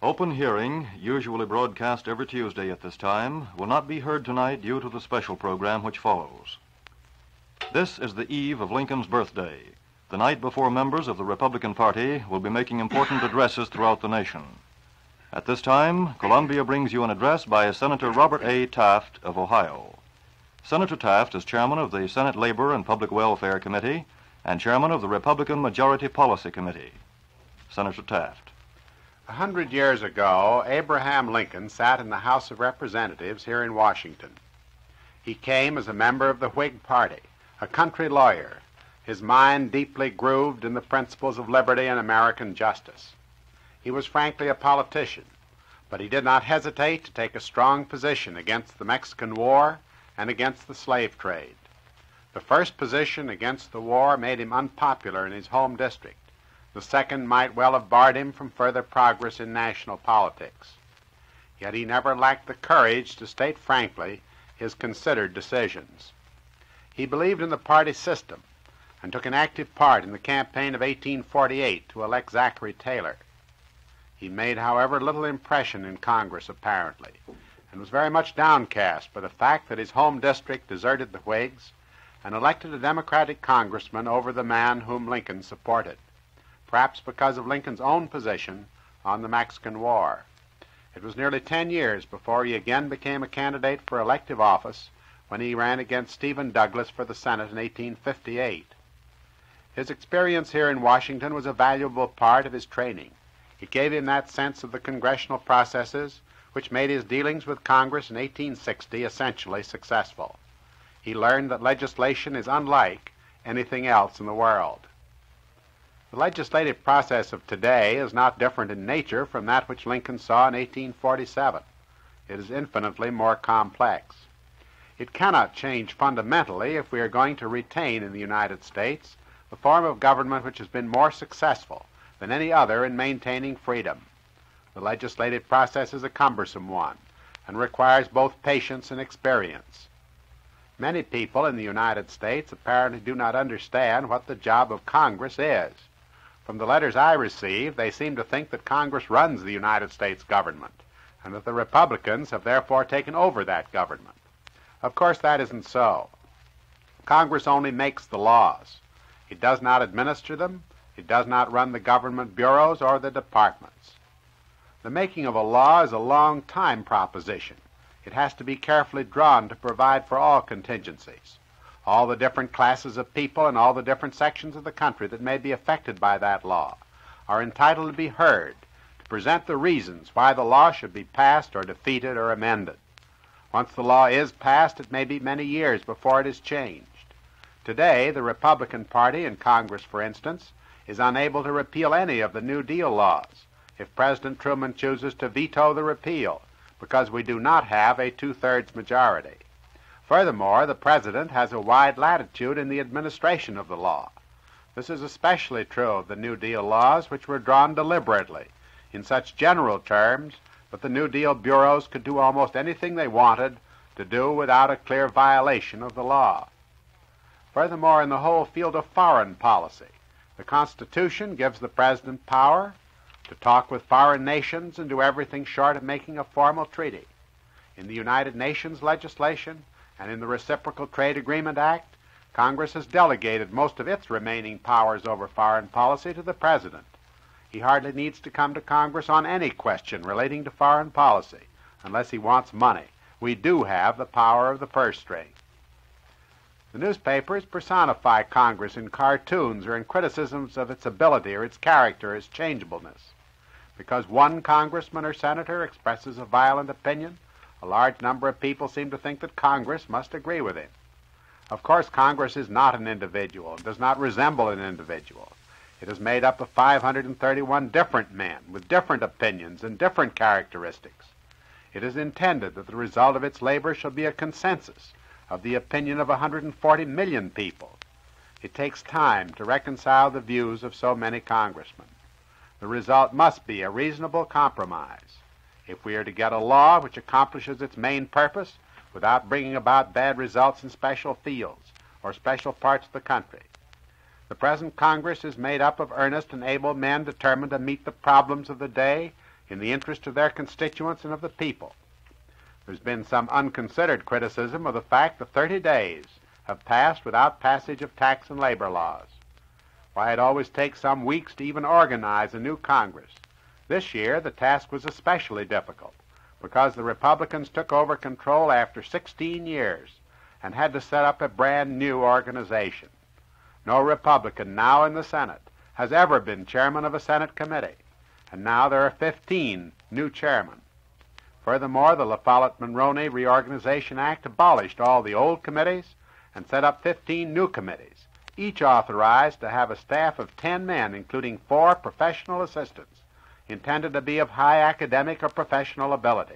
Open hearing, usually broadcast every Tuesday at this time, will not be heard tonight due to the special program which follows. This is the eve of Lincoln's birthday, the night before members of the Republican Party will be making important addresses throughout the nation. At this time, Columbia brings you an address by Senator Robert A. Taft of Ohio. Senator Taft is chairman of the Senate Labor and Public Welfare Committee and chairman of the Republican Majority Policy Committee. Senator Taft. 100 years ago, Abraham Lincoln sat in the House of Representatives here in Washington. He came as a member of the Whig Party, a country lawyer, his mind deeply grooved in the principles of liberty and American justice. He was frankly a politician, but he did not hesitate to take a strong position against the Mexican War and against the slave trade. The first position against the war made him unpopular in his home district. The second might well have barred him from further progress in national politics. Yet he never lacked the courage to state frankly his considered decisions. He believed in the party system and took an active part in the campaign of 1848 to elect Zachary Taylor. He made, however, little impression in Congress, apparently, and was very much downcast by the fact that his home district deserted the Whigs and elected a Democratic congressman over the man whom Lincoln supported, perhaps because of Lincoln's own position on the Mexican War. It was nearly 10 years before he again became a candidate for elective office when he ran against Stephen Douglas for the Senate in 1858. His experience here in Washington was a valuable part of his training. It gave him that sense of the congressional processes which made his dealings with Congress in 1860 essentially successful. He learned that legislation is unlike anything else in the world. The legislative process of today is not different in nature from that which Lincoln saw in 1847. It is infinitely more complex. It cannot change fundamentally if we are going to retain in the United States the form of government which has been more successful than any other in maintaining freedom. The legislative process is a cumbersome one and requires both patience and experience. Many people in the United States apparently do not understand what the job of Congress is. From the letters I receive, they seem to think that Congress runs the United States government and that the Republicans have therefore taken over that government. Of course, that isn't so. Congress only makes the laws. It does not administer them. It does not run the government bureaus or the departments. The making of a law is a long time proposition. It has to be carefully drawn to provide for all contingencies. All the different classes of people and all the different sections of the country that may be affected by that law are entitled to be heard, to present the reasons why the law should be passed or defeated or amended. Once the law is passed, it may be many years before it is changed. Today, the Republican Party in Congress, for instance, is unable to repeal any of the New Deal laws if President Truman chooses to veto the repeal, because we do not have a two-thirds majority. Furthermore, the President has a wide latitude in the administration of the law. This is especially true of the New Deal laws, which were drawn deliberately in such general terms that the New Deal bureaus could do almost anything they wanted to do without a clear violation of the law. Furthermore, in the whole field of foreign policy, the Constitution gives the President power to talk with foreign nations and do everything short of making a formal treaty. In the United Nations legislation and in the Reciprocal Trade Agreement Act, Congress has delegated most of its remaining powers over foreign policy to the President. He hardly needs to come to Congress on any question relating to foreign policy unless he wants money. We do have the power of the purse string. The newspapers personify Congress in cartoons or in criticisms of its ability or its character or its changeableness. Because one congressman or senator expresses a violent opinion, a large number of people seem to think that Congress must agree with him. Of course, Congress is not an individual, and does not resemble an individual. It is made up of 531 different men with different opinions and different characteristics. It is intended that the result of its labor shall be a consensus of the opinion of 140 million people. It takes time to reconcile the views of so many congressmen. The result must be a reasonable compromise if we are to get a law which accomplishes its main purpose without bringing about bad results in special fields or special parts of the country. The present Congress is made up of earnest and able men determined to meet the problems of the day in the interest of their constituents and of the people. There's been some unconsidered criticism of the fact that 30 days have passed without passage of tax and labor laws. Why, it always takes some weeks to even organize a new Congress. This year, the task was especially difficult because the Republicans took over control after 16 years and had to set up a brand new organization. No Republican now in the Senate has ever been chairman of a Senate committee, and now there are 15 new chairmen. Furthermore, the La Follette-Monroney Reorganization Act abolished all the old committees and set up 15 new committees, each authorized to have a staff of 10 men, including 4 professional assistants, intended to be of high academic or professional ability.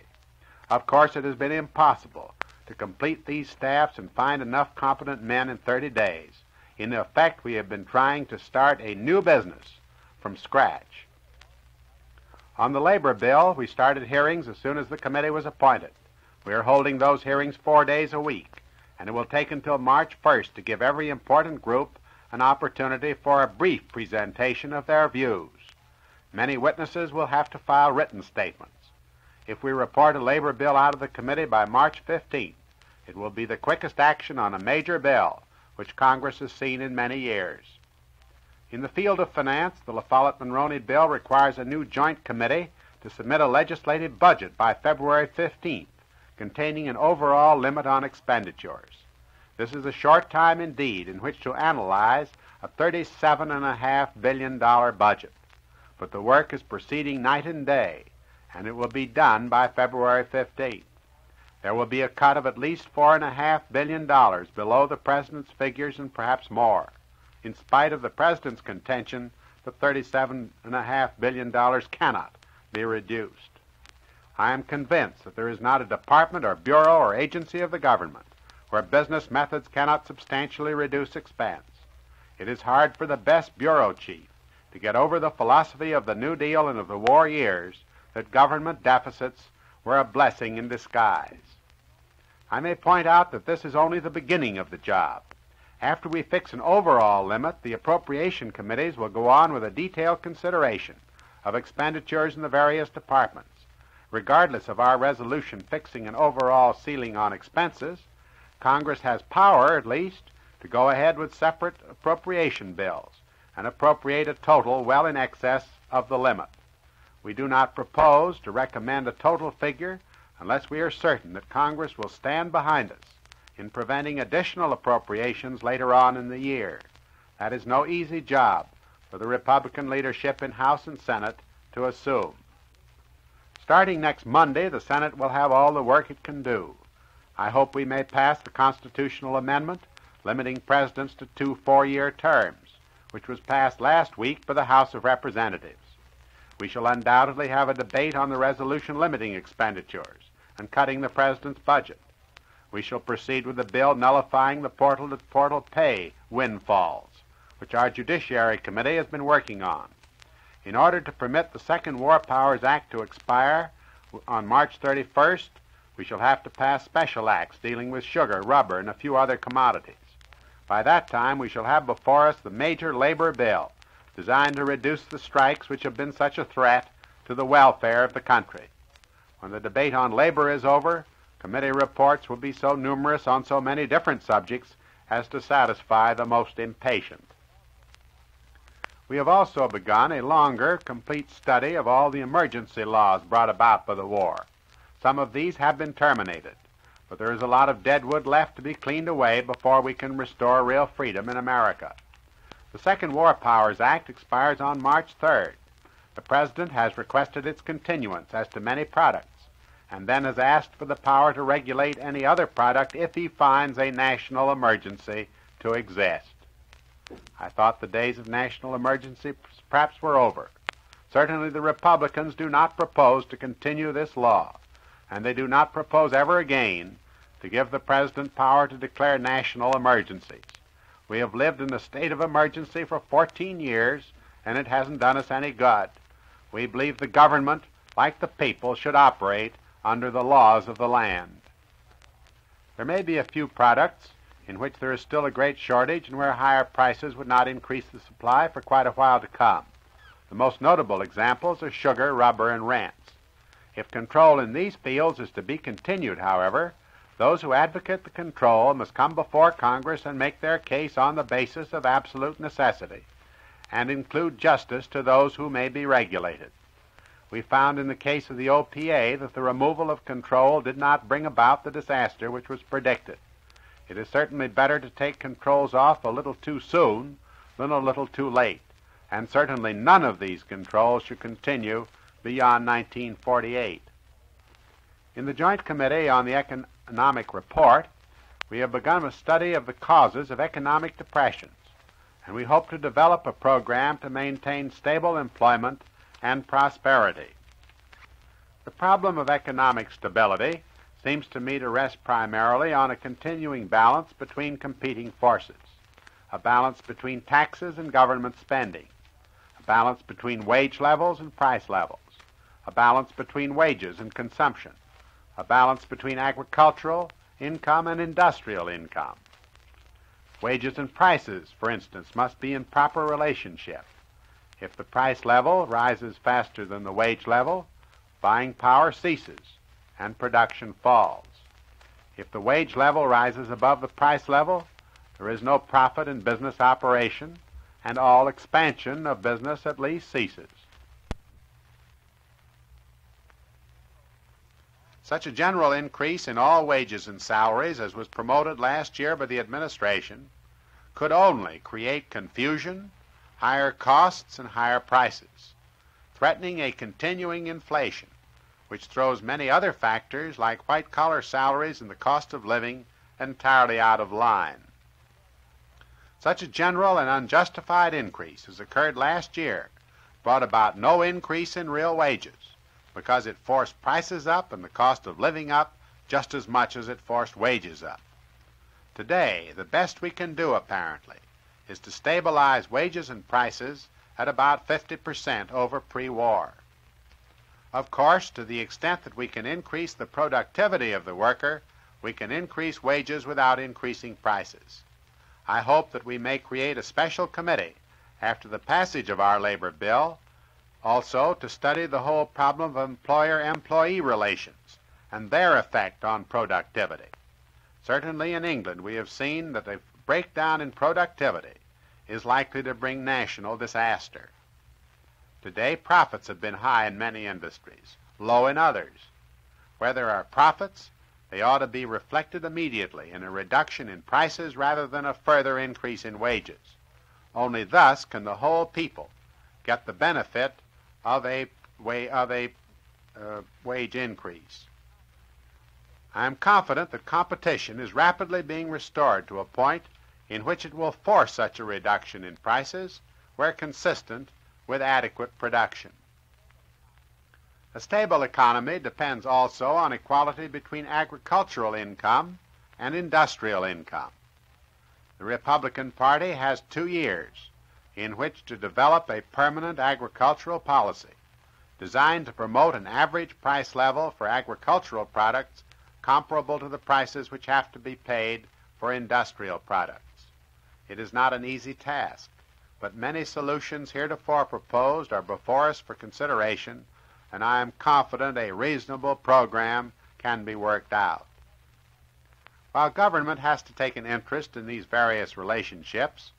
Of course, it has been impossible to complete these staffs and find enough competent men in 30 days. In effect, we have been trying to start a new business from scratch. On the labor bill, we started hearings as soon as the committee was appointed. We are holding those hearings 4 days a week, and it will take until March 1st to give every important group an opportunity for a brief presentation of their views. Many witnesses will have to file written statements. If we report a labor bill out of the committee by March 15th, it will be the quickest action on a major bill which Congress has seen in many years. In the field of finance, the La Follette-Monroney bill requires a new joint committee to submit a legislative budget by February 15th, containing an overall limit on expenditures. This is a short time indeed in which to analyze a $37.5 billion budget. But the work is proceeding night and day, and it will be done by February 15th. There will be a cut of at least $4.5 billion below the President's figures and perhaps more, in spite of the President's contention that $37.5 billion cannot be reduced. I am convinced that there is not a department or bureau or agency of the government where business methods cannot substantially reduce expense. It is hard for the best bureau chief to get over the philosophy of the New Deal and of the war years that government deficits were a blessing in disguise. I may point out that this is only the beginning of the job. After we fix an overall limit, the appropriation committees will go on with a detailed consideration of expenditures in the various departments. Regardless of our resolution fixing an overall ceiling on expenses, Congress has power, at least, to go ahead with separate appropriation bills and appropriate a total well in excess of the limit. We do not propose to recommend a total figure unless we are certain that Congress will stand behind us in preventing additional appropriations later on in the year. That is no easy job for the Republican leadership in House and Senate to assume. Starting next Monday, the Senate will have all the work it can do. I hope we may pass the constitutional amendment limiting presidents to 2 4-year terms, which was passed last week by the House of Representatives. We shall undoubtedly have a debate on the resolution limiting expenditures and cutting the president's budget. We shall proceed with the bill nullifying the portal-to-portal pay windfalls, which our Judiciary Committee has been working on. In order to permit the Second War Powers Act to expire on March 31st, we shall have to pass special acts dealing with sugar, rubber, and a few other commodities. By that time, we shall have before us the major labor bill designed to reduce the strikes which have been such a threat to the welfare of the country. When the debate on labor is over, committee reports will be so numerous on so many different subjects as to satisfy the most impatient. We have also begun a longer, complete study of all the emergency laws brought about by the war. Some of these have been terminated, but there is a lot of dead wood left to be cleaned away before we can restore real freedom in America. The Second War Powers Act expires on March 3rd. The President has requested its continuance as to many products, and then has asked for the power to regulate any other product if he finds a national emergency to exist. I thought the days of national emergency perhaps were over. Certainly the Republicans do not propose to continue this law, and they do not propose ever again to give the President power to declare national emergencies. We have lived in a state of emergency for 14 years, and it hasn't done us any good. We believe the government, like the people, should operate under the laws of the land. There may be a few products in which there is still a great shortage and where higher prices would not increase the supply for quite a while to come. The most notable examples are sugar, rubber, and rents. If control in these fields is to be continued, however, those who advocate the control must come before Congress and make their case on the basis of absolute necessity and include justice to those who may be regulated. We found in the case of the OPA that the removal of control did not bring about the disaster which was predicted. It is certainly better to take controls off a little too soon than a little too late, and certainly none of these controls should continue beyond 1948. In the Joint Committee on the Economic Report, we have begun a study of the causes of economic depressions, and we hope to develop a program to maintain stable employment and prosperity. The problem of economic stability seems to me to rest primarily on a continuing balance between competing forces, a balance between taxes and government spending, a balance between wage levels and price levels, a balance between wages and consumption, a balance between agricultural income and industrial income. Wages and prices, for instance, must be in proper relationship. If the price level rises faster than the wage level, buying power ceases and production falls. If the wage level rises above the price level, there is no profit in business operation, and all expansion of business at least ceases. Such a general increase in all wages and salaries as was promoted last year by the administration could only create confusion, higher costs, and higher prices, threatening a continuing inflation, which throws many other factors like white-collar salaries and the cost of living entirely out of line. Such a general and unjustified increase as occurred last year brought about no increase in real wages, because it forced prices up and the cost of living up just as much as it forced wages up. Today, the best we can do, apparently, is to stabilize wages and prices at about 50% over pre-war. Of course, to the extent that we can increase the productivity of the worker, we can increase wages without increasing prices. I hope that we may create a special committee after the passage of our labor bill also to study the whole problem of employer-employee relations and their effect on productivity. Certainly in England we have seen that a breakdown in productivity is likely to bring national disaster. Today profits have been high in many industries, low in others. Where there are profits, they ought to be reflected immediately in a reduction in prices rather than a further increase in wages. Only thus can the whole people get the benefit of a wage increase. I am confident that competition is rapidly being restored to a point in which it will force such a reduction in prices where consistent with adequate production. A stable economy depends also on equality between agricultural income and industrial income. The Republican Party has 2 years in which to develop a permanent agricultural policy designed to promote an average price level for agricultural products comparable to the prices which have to be paid for industrial products. It is not an easy task, but many solutions heretofore proposed are before us for consideration, and I am confident a reasonable program can be worked out. While government has to take an interest in these various relationships,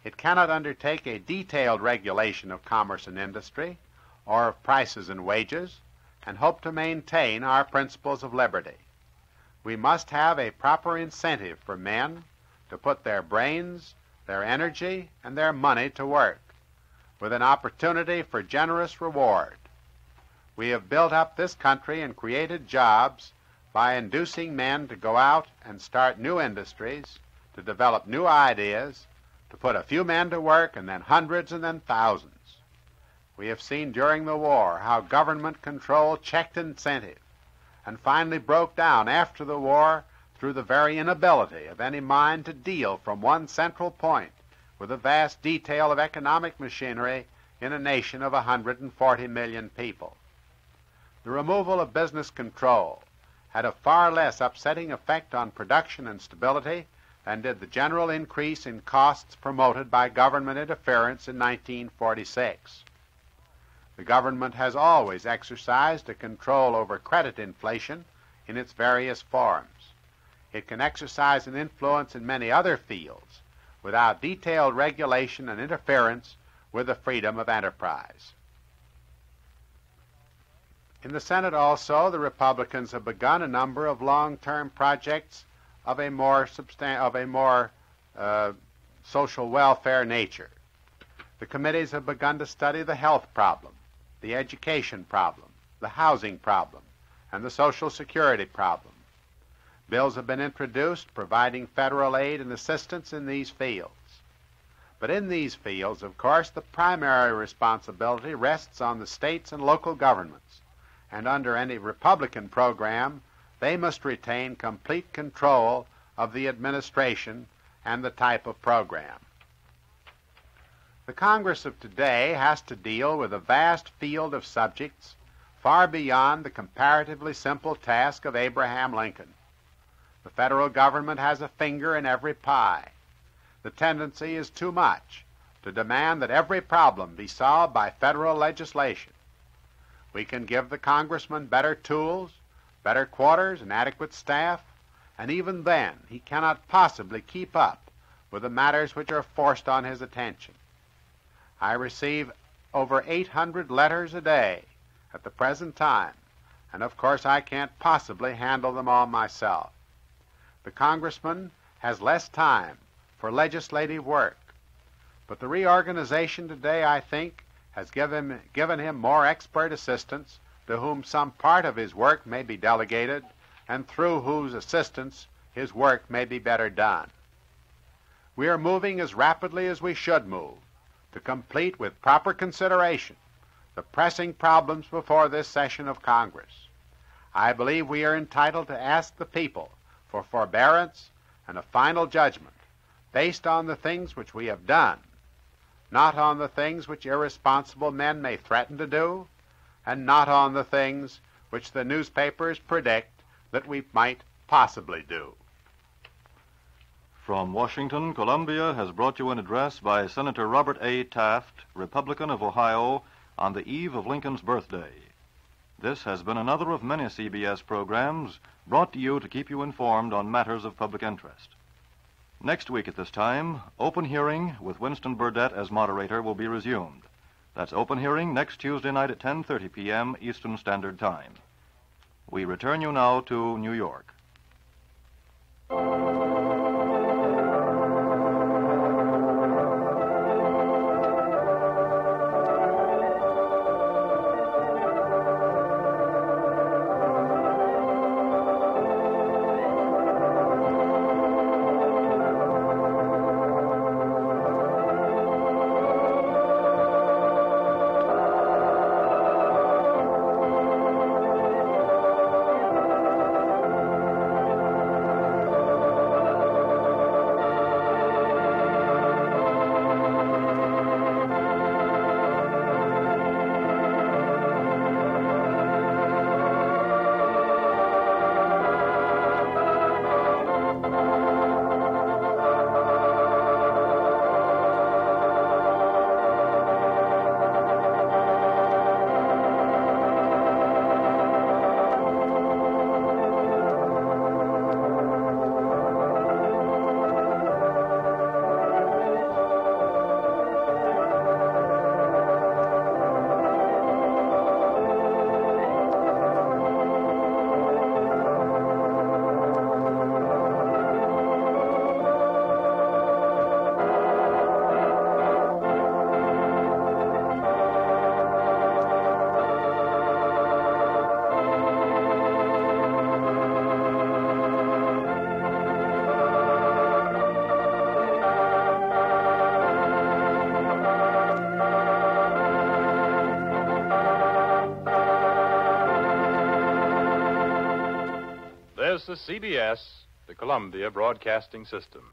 it cannot undertake a detailed regulation of commerce and industry or of prices and wages and hope to maintain our principles of liberty. We must have a proper incentive for men to put their brains, their energy, and their money to work, with an opportunity for generous reward. We have built up this country and created jobs by inducing men to go out and start new industries, to develop new ideas, to put a few men to work and then hundreds and then thousands. We have seen during the war how government control checked incentive and finally broke down after the war through the very inability of any mind to deal from one central point with the vast detail of economic machinery in a nation of 140 million people. The removal of business control had a far less upsetting effect on production and stability than did the general increase in costs promoted by government interference in 1946. The government has always exercised a control over credit inflation in its various forms. It can exercise an influence in many other fields without detailed regulation and interference with the freedom of enterprise. In the Senate also, the Republicans have begun a number of long-term projects of a more social welfare nature. The committees have begun to study the health problem, the education problem, the housing problem, and the Social Security problem. Bills have been introduced providing federal aid and assistance in these fields. But in these fields, of course, the primary responsibility rests on the states and local governments, and under any Republican program, they must retain complete control of the administration and the type of program. The Congress of today has to deal with a vast field of subjects far beyond the comparatively simple task of Abraham Lincoln. The federal government has a finger in every pie. The tendency is too much to demand that every problem be solved by federal legislation. We can give the congressman better tools, better quarters, and adequate staff, and even then he cannot possibly keep up with the matters which are forced on his attention. I receive over 800 letters a day at the present time, and of course I can't possibly handle them all myself. The congressman has less time for legislative work, but the reorganization today, I think, has given him more expert assistants to whom some part of his work may be delegated and through whose assistance his work may be better done. We are moving as rapidly as we should move to complete with proper consideration the pressing problems before this session of Congress. I believe we are entitled to ask the people for forbearance and a final judgment based on the things which we have done, not on the things which irresponsible men may threaten to do, and not on the things which the newspapers predict that we might possibly do. From Washington, Columbia has brought you an address by Senator Robert A. Taft, Republican of Ohio, on the eve of Lincoln's birthday. This has been another of many CBS programs brought to you to keep you informed on matters of public interest. Next week at this time, Open Hearing with Winston Burdett as moderator will be resumed. That's Open Hearing next Tuesday night at 10:30 p.m. Eastern Standard Time. We return you now to New York. This is CBS, the Columbia Broadcasting System.